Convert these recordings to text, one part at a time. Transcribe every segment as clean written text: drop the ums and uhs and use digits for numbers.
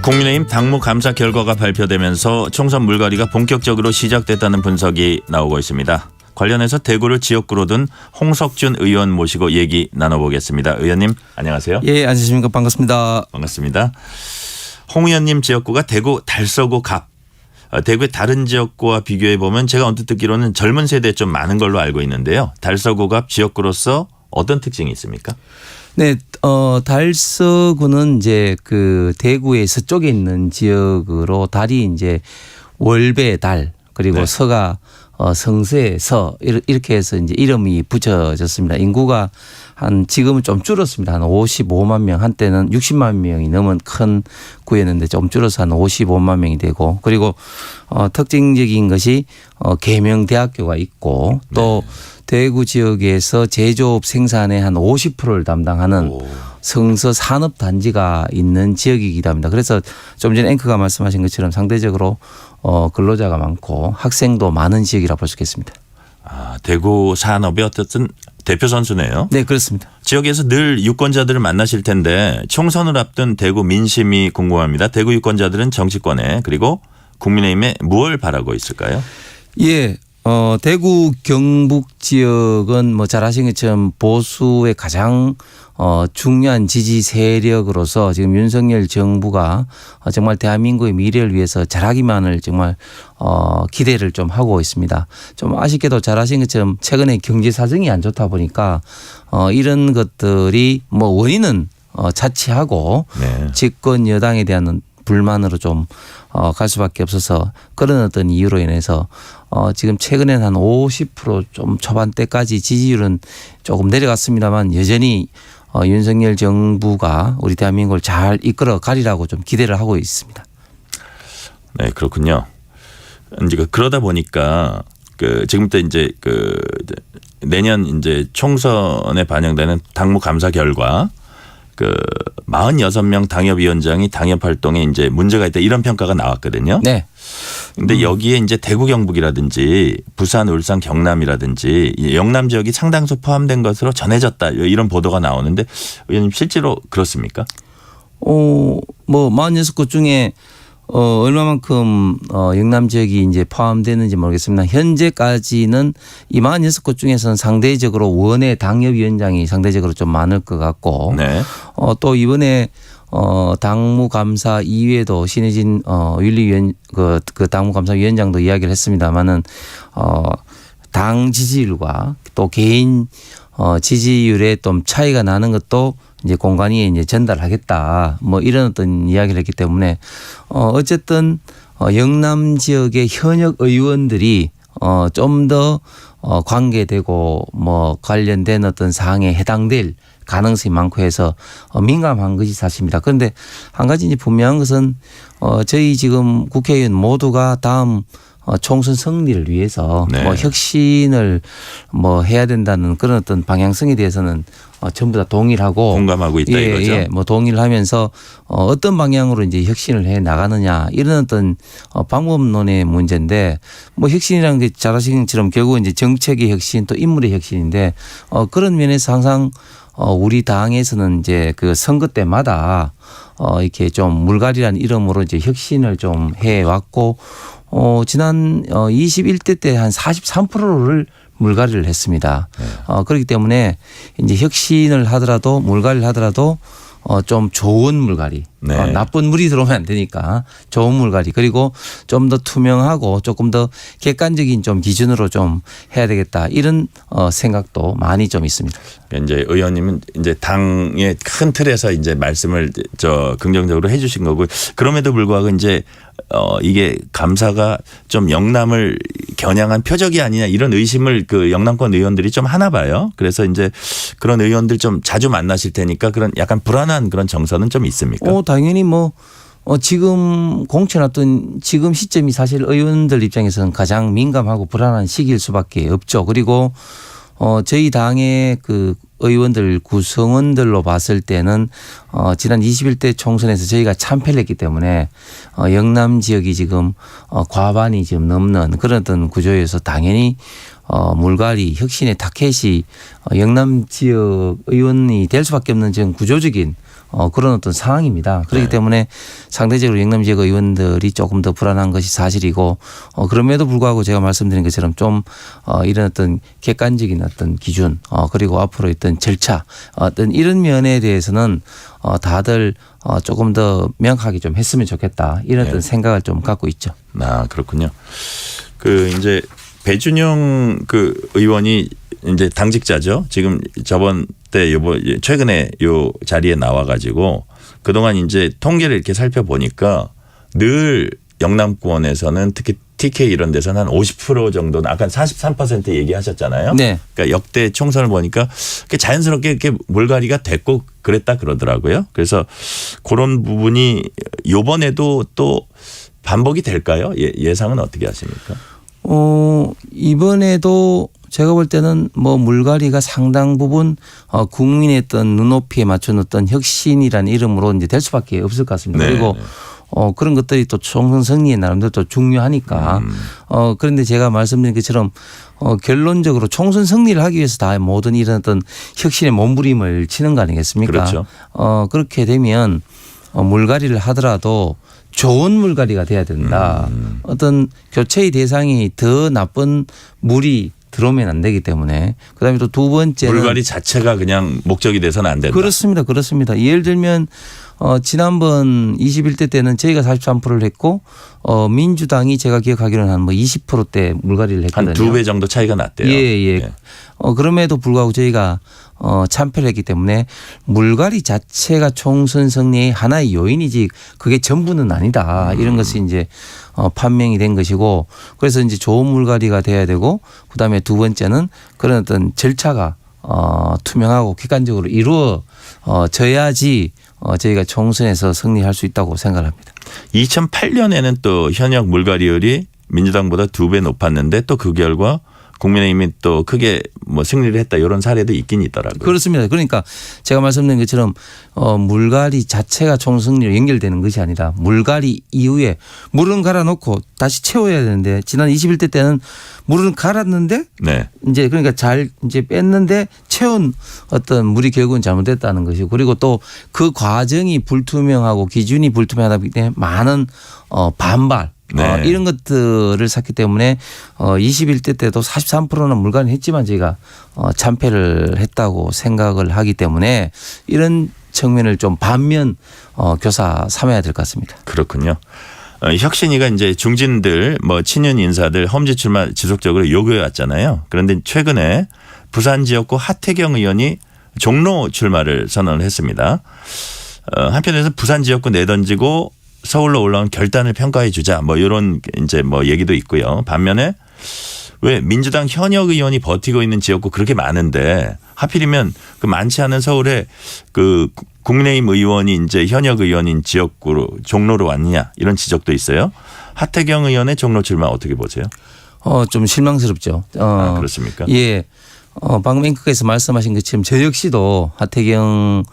국민의힘 당무 감사 결과가 발표되면서 총선 물갈이가 본격적으로 시작됐다는 분석이 나오고 있습니다. 관련해서 대구를 지역구로 둔 홍석준 의원 모시고 얘기 나눠보겠습니다. 의원님 안녕하세요. 예, 안녕하십니까. 반갑습니다. 반갑습니다. 홍 의원님 지역구가 대구 달서구 갑. 대구의 다른 지역구와 비교해 보면 제가 언뜻 듣기로는 젊은 세대에 좀 많은 걸로 알고 있는데요. 달서구 갑 지역구로서 어떤 특징이 있습니까? 네, 달서구는 이제 그 대구의 서쪽에 있는 지역으로 달이 이제 월배 달 그리고 네. 서가 성서의 서 이렇게 해서 이제 이름이 붙여졌습니다. 인구가 지금은 좀 줄었습니다. 한 55만 명, 한때는 60만 명이 넘은 큰 구였는데 좀 줄어서 한 55만 명이 되고, 그리고 특징적인 것이 계명대학교가 있고 또 대구 지역에서 제조업 생산의 한 50%를 담당하는 성서 산업단지가 있는 지역이기도 합니다. 그래서 좀 전에 앵커가 말씀하신 것처럼 상대적으로 근로자가 많고 학생도 많은 지역이라고 볼 수 있겠습니다. 아, 대구 산업의 어쨌든 대표 선수네요. 네, 그렇습니다. 지역에서 늘 유권자들을 만나실 텐데 총선을 앞둔 대구 민심이 궁금합니다. 대구 유권자들은 정치권에 그리고 국민의힘에 무엇을 바라고 있을까요? 예. 대구 경북 지역은 뭐 잘 아시는 것처럼 보수의 가장 중요한 지지 세력으로서 지금 윤석열 정부가 정말 대한민국의 미래를 위해서 잘하기만을 정말 기대를 좀 하고 있습니다. 좀 아쉽게도 잘 아시는 것처럼 최근에 경제 사정이 안 좋다 보니까 이런 것들이 뭐 원인은 자치하고 네. 집권 여당에 대한 불만으로 좀 갈 수밖에 없어서 그런 어떤 이유로 인해서 지금 최근에는 한 50% 좀 초반대까지 지지율은 조금 내려갔습니다만 여전히 윤석열 정부가 우리 대한민국을 잘 이끌어 가리라고 좀 기대를 하고 있습니다. 네, 그렇군요. 이제 그러다 보니까 지금부터 이제 내년 이제 총선에 반영되는 당무 감사 결과 46명 당협위원장이 당협 활동에 이제 문제가 있다 이런 평가가 나왔거든요. 네. 근데 여기에 이제 대구 경북이라든지 부산 울산 경남이라든지 영남 지역이 상당수 포함된 것으로 전해졌다 이런 보도가 나오는데 의원님 실제로 그렇습니까? 뭐 46곳 중에 얼마만큼 영남 지역이 이제 포함되는지 모르겠습니다. 현재까지는 이 46곳 중에서는 상대적으로 원외 당협위원장이 상대적으로 좀 많을 것 같고 네. 또 이번에 당무감사 이외에도 신혜진 윤리위원 그 당무감사위원장도 이야기를 했습니다마는 당 지지율과 또 개인 지지율에 좀 차이가 나는 것도 이제 공간위에 이제 전달하겠다 뭐 이런 어떤 이야기를 했기 때문에 어쨌든 영남 지역의 현역 의원들이 좀 더 관계되고 뭐 관련된 어떤 사항에 해당될 가능성이 많고 해서 민감한 것이 사실입니다. 그런데 한 가지 이제 분명한 것은 저희 지금 국회의원 모두가 다음 총선 승리를 위해서 네. 뭐 혁신을 뭐 해야 된다는 그런 어떤 방향성에 대해서는 전부 다 동일하고 공감하고 있다 이거죠. 예, 뭐 동의를 하면서 어떤 방향으로 이제 혁신을 해 나가느냐 이런 어떤 방법론의 문제인데 뭐 혁신이라는 게 잘 아시는 것처럼 결국 이제 정책의 혁신 또 인물의 혁신인데 그런 면에서 항상 우리 당에서는 이제 그 선거 때마다 이렇게 좀 물갈이라는 이름으로 이제 혁신을 좀 해왔고 지난 21대 때 한 43%를 물갈이를 했습니다. 네. 그렇기 때문에 이제 혁신을 하더라도 물갈이를 하더라도 좀 좋은 물갈이, 네. 나쁜 물이 들어오면 안 되니까 좋은 물갈이 그리고 좀 더 투명하고 조금 더 객관적인 좀 기준으로 좀 해야 되겠다 이런 생각도 많이 좀 있습니다. 이제 의원님은 이제 당의 큰 틀에서 이제 말씀을 긍정적으로 해주신 거고 그럼에도 불구하고 이제 이게 감사가 좀 영남을 겨냥한 표적이 아니냐 이런 의심을 그 영남권 의원들이 좀 하나 봐요. 그래서 이제 그런 의원들 좀 자주 만나실 테니까 그런 약간 불안한 그런 정서는 좀 있습니까? 당연히 뭐 지금 공천했던 지금 시점이 사실 의원들 입장에서는 가장 민감하고 불안한 시기일 수밖에 없죠. 그리고 저희 당의 그 의원들 구성원들로 봤을 때는 지난 21대 총선에서 저희가 참패를 했기 때문에 영남 지역이 지금 과반이 지금 넘는 그런 어떤 구조에서 당연히 물갈이 혁신의 타켓이 영남 지역 의원이 될 수밖에 없는 지금 구조적인 그런 어떤 상황입니다. 그렇기 네. 때문에 상대적으로 영남 지역 의원들이 조금 더 불안한 것이 사실이고 그럼에도 불구하고 제가 말씀드린 것처럼 좀 이런 어떤 객관적인 어떤 기준 그리고 앞으로 있던 절차 어떤 이런 면에 대해서는 다들 조금 더 명확하게 좀 했으면 좋겠다 이런 어떤 생각을 좀 갖고 있죠. 아, 그렇군요. 그 이제 배준영 그 의원이 이제 당직자죠. 지금 저번 때 최근에 요 자리에 나와 가지고 그동안 이제 통계를 이렇게 살펴보니까 늘 영남권에서는 특히 TK 이런 데서는 한 50% 정도는 아까 43% 얘기하셨잖아요. 네. 그러니까 역대 총선을 보니까 자연스럽게 이렇게 물갈이가 됐고 그랬다 그러더라고요. 그래서 그런 부분이 이번에도 또 반복이 될까요? 예상은 어떻게 하십니까? 이번에도 제가 볼 때는 뭐 물갈이가 상당 부분 국민의 어떤 눈높이에 맞춘 어떤 혁신이라는 이름으로 이제 될 수밖에 없을 것 같습니다. 네. 그리고 그런 것들이 또 총선 승리에 나름대로 또 중요하니까 그런데 제가 말씀드린 것처럼 결론적으로 총선 승리를 하기 위해서 다 모든 이런 어떤 혁신의 몸부림을 치는 거 아니겠습니까? 그렇죠. 그렇게 되면 물갈이를 하더라도 좋은 물갈이가 돼야 된다. 어떤 교체의 대상이 더 나쁜 물이 들어오면 안 되기 때문에 그다음에 또 두 번째는 물갈이 자체가 그냥 목적이 돼서는 안 된다. 그렇습니다. 그렇습니다. 예를 들면 지난번 21대 때는 저희가 43%를 했고 민주당이 제가 기억하기로는 한 뭐 20%대 물갈이를 했거든요. 한 2배 정도 차이가 났대요. 예. 네. 그럼에도 불구하고 저희가 참패를 했기 때문에 물갈이 자체가 총선 승리의 하나의 요인이지 그게 전부는 아니다. 이런 것이 이제 판명이 된 것이고 그래서 이제 좋은 물갈이가 돼야 되고 그다음에 두 번째는 그런 어떤 절차가 투명하고 객관적으로 이루어져야지 저희가 총선에서 승리할 수 있다고 생각합니다. 2008년에는 또 현역 물갈이율이 민주당보다 2배 높았는데 또 그 결과 국민의힘이 또 크게 뭐 승리를 했다 이런 사례도 있긴 있더라고요. 그렇습니다. 그러니까 제가 말씀드린 것처럼 물갈이 자체가 총승리로 연결되는 것이 아니라 물갈이 이후에 물은 갈아놓고 다시 채워야 되는데 지난 21대 때는 물은 갈았는데 네. 이제 그러니까 잘 이제 뺐는데 채운 어떤 물이 결국은 잘못됐다는 것이고 그리고 또 그 과정이 불투명하고 기준이 불투명하다 보기 때문에 많은 반발 네. 이런 것들을 샀기 때문에 21대 때도 43%는 물갈이 했지만 저희가 참패를 했다고 생각을 하기 때문에 이런 측면을 좀 반면 교사 삼아야 될 것 같습니다. 그렇군요. 혁신위가 이제 중진들 뭐 친윤 인사들 험지 출마 지속적으로 요구해 왔잖아요. 그런데 최근에 부산 지역구 하태경 의원이 종로 출마를 선언을 했습니다. 한편에서 부산 지역구 내던지고 서울로 올라온 결단을 평가해 주자 뭐 이런 이제 뭐 얘기도 있고요. 반면에 왜 민주당 현역 의원이 버티고 있는 지역구 그렇게 많은데 하필이면 그 많지 않은 서울에 그 국민의힘 의원이 이제 현역 의원인 지역구로 종로로 왔느냐 이런 지적도 있어요. 하태경 의원의 종로 출마 어떻게 보세요? 좀 실망스럽죠. 그렇습니까? 예. 방금 앵커께서 말씀하신 것처럼 저 역시도 하태경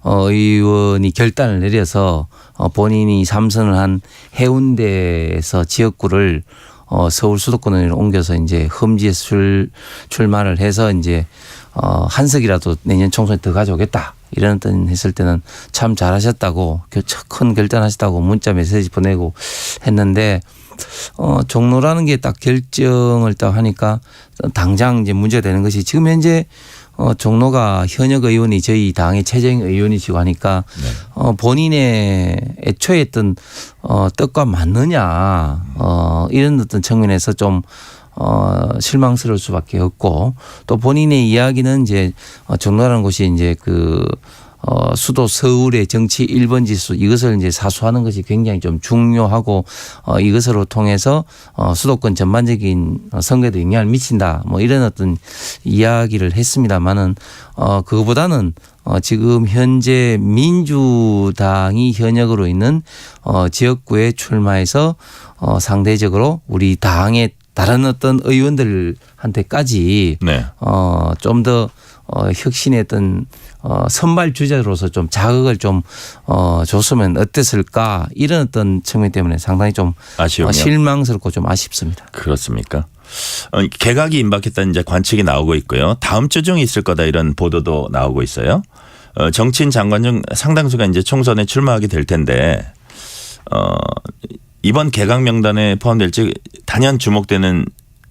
의원이 결단을 내려서 본인이 3선을 한 해운대에서 지역구를 서울 수도권으로 옮겨서 이제 험지에서 출마를 해서 이제 한석이라도 내년 총선에 더 가져오겠다. 이런 어떤 했을 때는 참 잘하셨다고 큰 결단하셨다고 문자 메시지 보내고 했는데 종로라는 게 딱 결정을 딱 하니까 당장 이제 문제가 되는 것이 지금 현재 종로가 현역 의원이 저희 당의 최정 의원이시고 하니까 본인의 애초에 했던 뜻과 맞느냐 이런 어떤 측면에서 좀 실망스러울 수밖에 없고 또 본인의 이야기는 이제 종로라는 곳이 이제 그 수도 서울의 정치 1번 지수 이것을 이제 사수하는 것이 굉장히 좀 중요하고 이것으로 통해서 수도권 전반적인 선거에도 영향을 미친다 뭐 이런 어떤 이야기를 했습니다만은 그거보다는 지금 현재 민주당이 현역으로 있는 지역구에 출마해서 상대적으로 우리 당의 다른 어떤 의원들한테까지 네. 좀 더 혁신의 어떤 선발 주자로서 좀 자극을 좀 줬으면 어땠을까 이런 어떤 측면 때문에 상당히 좀 아쉬움이요? 실망스럽고 좀 아쉽습니다. 그렇습니까? 개각이 임박했다는 이제 관측이 나오고 있고요. 다음 주 중에 있을 거다 이런 보도도 나오고 있어요. 정치인 장관 중 상당수가 이제 총선에 출마하게 될 텐데 이번 개각 명단에 포함될지 단연 주목되는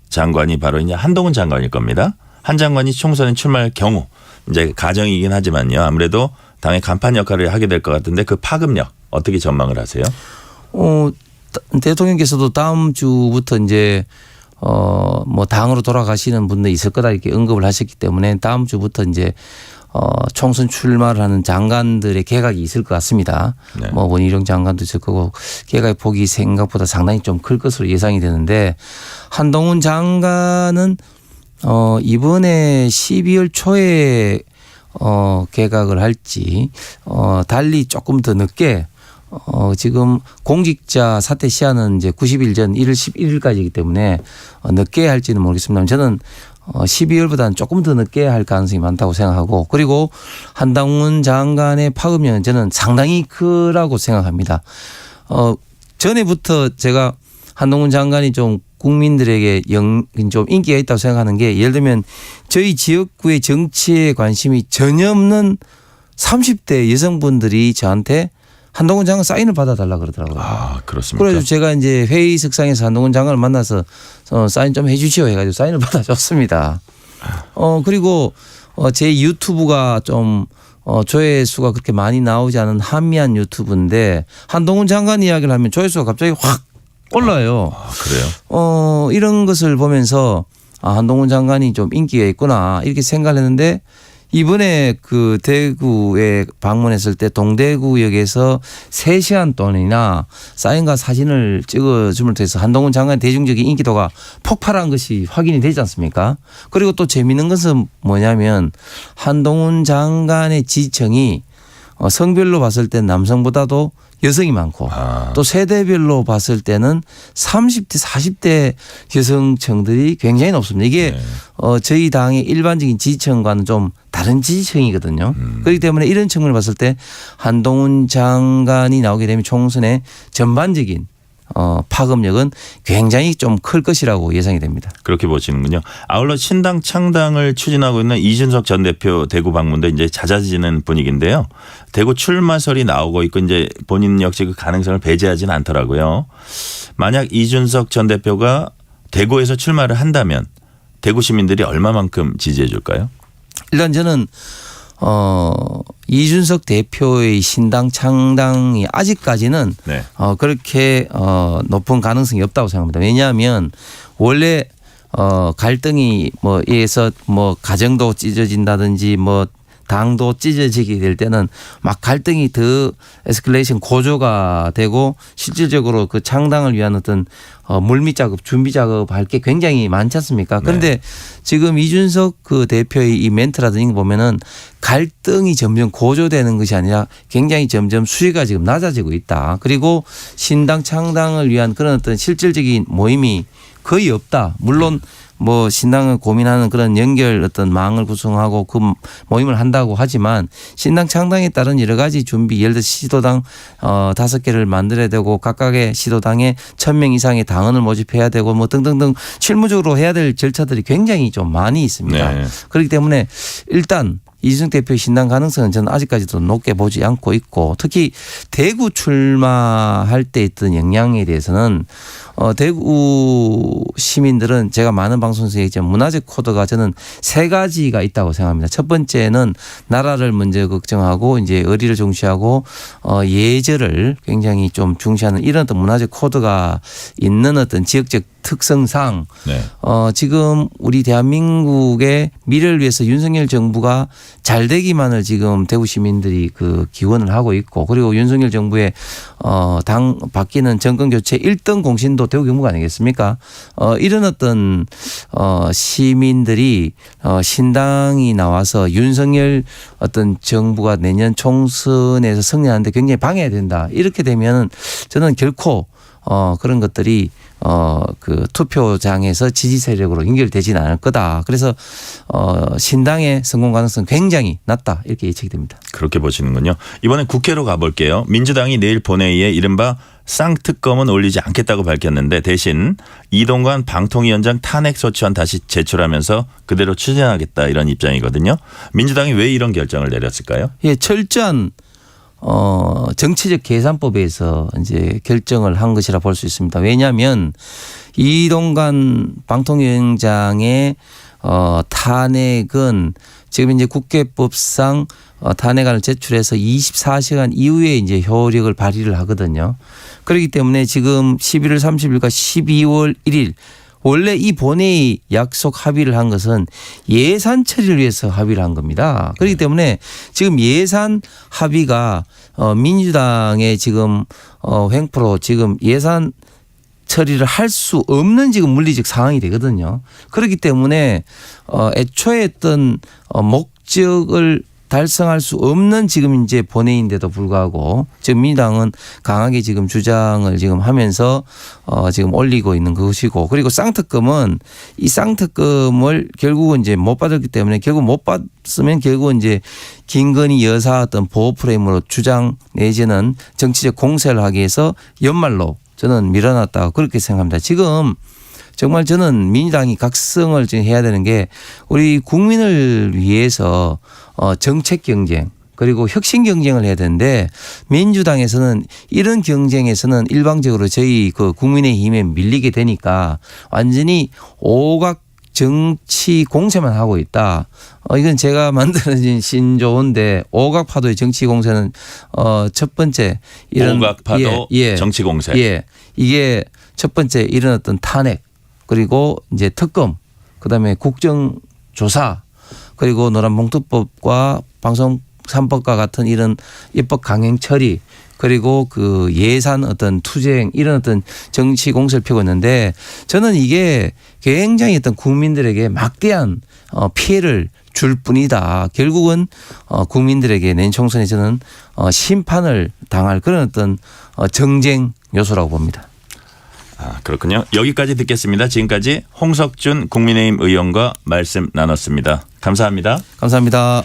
장관이 바로 이제 한동훈 장관일 겁니다. 한 장관이 총선에 출마할 경우 이제 가정이긴 하지만요. 아무래도 당의 간판 역할을 하게 될 것 같은데 그 파급력 어떻게 전망을 하세요? 대통령께서도 다음 주부터 이제 뭐 당으로 돌아가시는 분도 있을 거다 이렇게 언급을 하셨기 때문에 다음 주부터 이제 총선 출마를 하는 장관들의 개각이 있을 것 같습니다. 네. 뭐 원희룡 장관도 있을 거고 개각의 폭이 생각보다 상당히 좀 클 것으로 예상이 되는데 한동훈 장관은 이번에 12월 초에 개각을 할지 달리 조금 더 늦게 지금 공직자 사퇴 시한은 이제 90일 전 1월 11일까지이기 때문에 늦게 할지는 모르겠습니다만 저는 12월보다는 조금 더 늦게 할 가능성이 많다고 생각하고 그리고 한동훈 장관의 파급력은 저는 상당히 크다고 생각합니다. 전에부터 제가 한동훈 장관이 좀 국민들에게 좀 인기가 있다고 생각하는 게 예를 들면 저희 지역구의 정치에 관심이 전혀 없는 30대 여성분들이 저한테 한동훈 장관 사인을 받아달라 그러더라고요. 아, 그렇습니까? 그래서 제가 이제 회의석상에서 한동훈 장관을 만나서 사인 좀 해 주시오 해가지고 사인을 받아줬습니다. 그리고 제 유튜브가 좀 조회수가 그렇게 많이 나오지 않은 한미한 유튜브인데 한동훈 장관 이야기를 하면 조회수가 갑자기 확 올라요. 아, 그래요? 이런 것을 보면서 한동훈 장관이 좀 인기가 있구나 이렇게 생각을 했는데 이번에 그 대구에 방문했을 때 동대구역에서 3시간 동안이나 사인과 사진을 찍어줌을 통해서 한동훈 장관의 대중적인 인기도가 폭발한 것이 확인이 되지 않습니까? 그리고 또 재미있는 것은 뭐냐면 한동훈 장관의 지지층이 성별로 봤을 때 남성보다도 여성이 많고 또 세대별로 봤을 때는 30대 40대 여성층들이 굉장히 높습니다. 이게 네. 저희 당의 일반적인 지지층과는 좀 다른 지지층이거든요. 그렇기 때문에 이런 측면을 봤을 때 한동훈 장관이 나오게 되면 총선의 전반적인 파급력은 굉장히 좀 클 것이라고 예상이 됩니다. 그렇게 보시는군요. 아울러 신당 창당을 추진하고 있는 이준석 전 대표 대구 방문도 이제 잦아지는 분위기인데요. 대구 출마설이 나오고 있고 이제 본인 역시 그 가능성을 배제하지는 않더라고요. 만약 이준석 전 대표가 대구에서 출마를 한다면 대구 시민들이 얼마만큼 지지해 줄까요? 일단 저는 이준석 대표의 신당 창당이 아직까지는 네. 그렇게 높은 가능성이 없다고 생각합니다. 왜냐하면 원래 갈등이 뭐에서 가정도 찢어진다든지 당도 찢어지게 될 때는 막 갈등이 더 에스컬레이션 고조가 되고 실질적으로 그 창당을 위한 어떤 물밑 작업, 준비 작업 할 게 굉장히 많지 않습니까? 그런데 네. 지금 이준석 그 대표의 이 멘트라든지 보면은 갈등이 점점 고조되는 것이 아니라 굉장히 점점 수위가 지금 낮아지고 있다. 그리고 신당 창당을 위한 그런 어떤 실질적인 모임이 거의 없다. 물론 신당을 고민하는 그런 연결 어떤 망을 구성하고 그 모임을 한다고 하지만 신당 창당에 따른 여러 가지 준비 예를 들어 시도당 5개를 만들어야 되고 각각의 시도당에 1,000명 이상의 당원을 모집해야 되고 등등등 실무적으로 해야 될 절차들이 굉장히 좀 많이 있습니다. 네. 그렇기 때문에 일단 이준석 대표의 신당 가능성은 저는 아직까지도 높게 보지 않고 있고 특히 대구 출마할 때 있던 영향에 대해서는 대구 시민들은 제가 많은 방송에서 얘기했지만 문화적 코드가 저는 3가지가 있다고 생각합니다. 첫 번째는 나라를 먼저 걱정하고 이제 의리를 중시하고 예절을 굉장히 좀 중시하는 이런 어떤 문화적 코드가 있는 어떤 지역적 특성상 네. 지금 우리 대한민국의 미래를 위해서 윤석열 정부가 잘 되기만을 지금 대구 시민들이 그 기원을 하고 있고 그리고 윤석열 정부의 당 바뀌는 정권 교체 1등 공신도 대구 경북 아니겠습니까? 이런 어떤 시민들이 신당이 나와서 윤석열 어떤 정부가 내년 총선에서 승리하는데 굉장히 방해가 된다. 이렇게 되면 저는 결코 그런 것들이 그 투표장에서 지지 세력으로 연결되지는 않을 거다. 그래서 신당의 성공 가능성 굉장히 낮다. 이렇게 예측이 됩니다. 그렇게 보시는군요. 이번엔 국회로 가볼게요. 민주당이 내일 본회의에 이른바 쌍특검은 올리지 않겠다고 밝혔는데 대신 이동관 방통위원장 탄핵 소추안 다시 제출하면서 그대로 추진하겠다 이런 입장이거든요. 민주당이 왜 이런 결정을 내렸을까요? 예, 철저한 정치적 계산법에 의해서 이제 결정을 한 것이라 볼 수 있습니다. 왜냐하면 이동관 방통위원장의 탄핵은 지금 이제 국회법상 탄핵안을 제출해서 24시간 이후에 이제 효력을 발휘를 하거든요. 그렇기 때문에 지금 11월 30일과 12월 1일 원래 이 본회의 약속 합의를 한 것은 예산 처리를 위해서 합의를 한 겁니다. 그렇기 때문에 지금 예산 합의가 민주당의 지금 횡포로 지금 예산 처리를 할 수 없는 지금 물리적 상황이 되거든요. 그렇기 때문에 애초에 했던 목적을 달성할 수 없는 지금 이제 본회의인데도 불구하고 지금 민주당은 강하게 지금 주장을 지금 하면서 지금 올리고 있는 것이고, 그리고 쌍특검은 이 쌍특검을 결국은 이제 못 받았기 때문에 결국 못 받으면 결국은 이제 김건희 여사 어떤 보호 프레임으로 주장 내지는 정치적 공세를 하기 위해서 연말로 저는 밀어놨다 그렇게 생각합니다. 지금 정말 저는 민주당이 각성을 지금 해야 되는 게 우리 국민을 위해서 정책 경쟁 그리고 혁신 경쟁을 해야 되는데 민주당에서는 이런 경쟁에서는 일방적으로 저희 그 국민의힘에 밀리게 되니까 완전히 오각 정치 공세만 하고 있다. 이건 제가 만들어진 신조어인데 오각파도의 정치 공세는 첫 번째 이런 오각파도 정치 공세. 예. 이게 첫 번째 이런 어떤 탄핵 그리고 이제 특검 그다음에 국정조사 그리고 노란봉투법과 방송 3법과 같은 이런 입법 강행 처리 그리고 그 예산 어떤 투쟁 이런 어떤 정치 공세를 펴고 있는데 저는 이게 굉장히 어떤 국민들에게 막대한 피해를 줄 뿐이다. 결국은 국민들에게 내년 총선에 저는 심판을 당할 그런 어떤 정쟁 요소라고 봅니다. 아, 그렇군요. 여기까지 듣겠습니다. 지금까지 홍석준 국민의힘 의원과 말씀 나눴습니다. 감사합니다. 감사합니다.